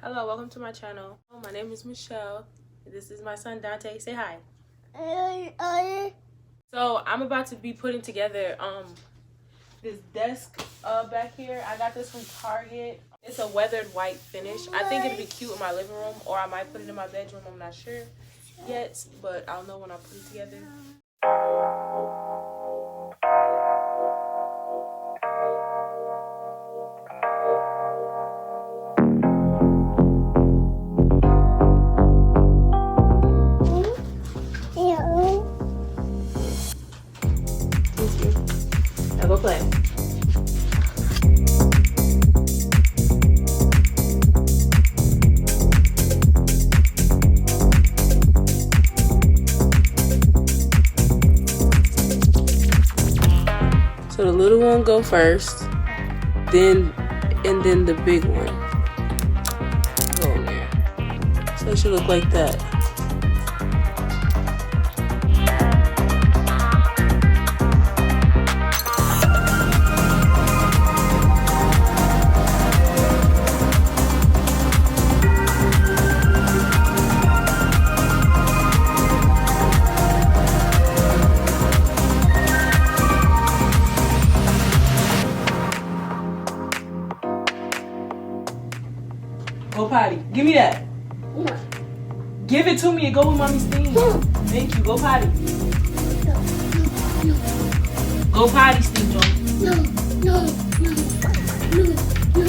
Hello, welcome to my channel. My name is Michelle. This is my son Dante. Say hi. So I'm about to be putting together this desk back here. I got this from Target. It's a weathered white finish. I think it'd be cute in my living room, or I might put it in my bedroom. I'm not sure yet, but I'll know when I put it together. Now go play. So the little one go first, then the big one go in there. So it should look like that. Go potty. Give me that. No. Give it to me and go with mommy's thing. No. Thank you. Go potty. No. Go potty, Steve Jones. No. No. No. No.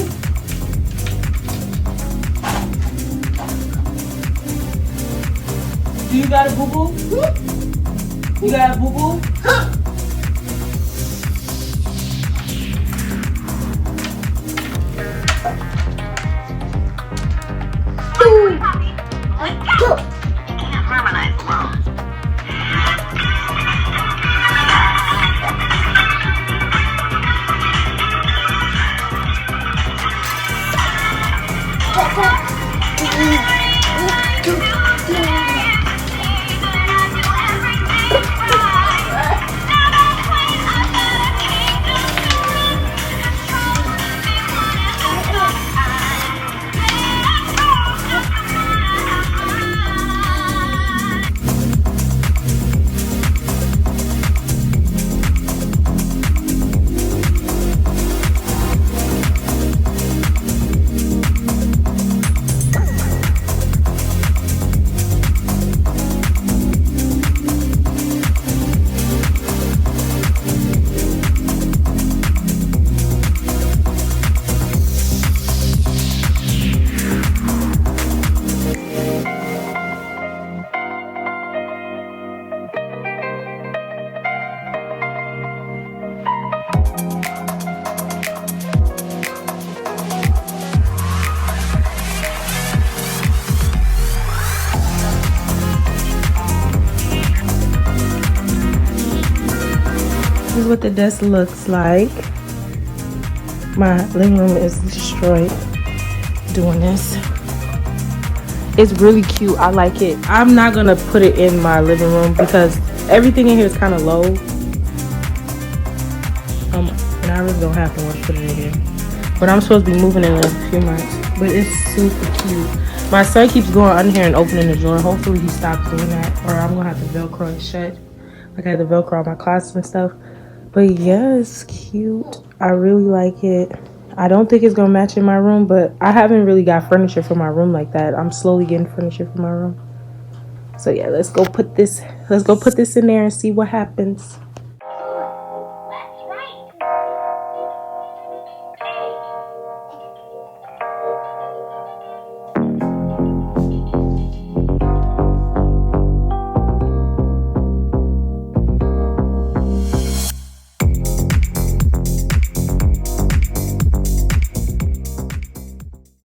Do you got a boo-boo? You got a boo-boo? Let's go. You can't harmonize alone. This is what the desk looks like. My living room is destroyed doing this. It's really cute. I like it. I'm not gonna put it in my living room because everything in here is kind of low. And I really don't have to want to put it in here. But I'm supposed to be moving in a few months. But it's super cute. My son keeps going under here and opening the drawer. Hopefully he stops doing that, or I'm gonna have to Velcro it shut. Like I had to Velcro all my closets and stuff. But yeah, it's cute. I really like it. I don't think it's gonna match in my room, but I haven't really got furniture for my room like that. I'm slowly getting furniture for my room. So yeah, let's go put this in there and see what happens.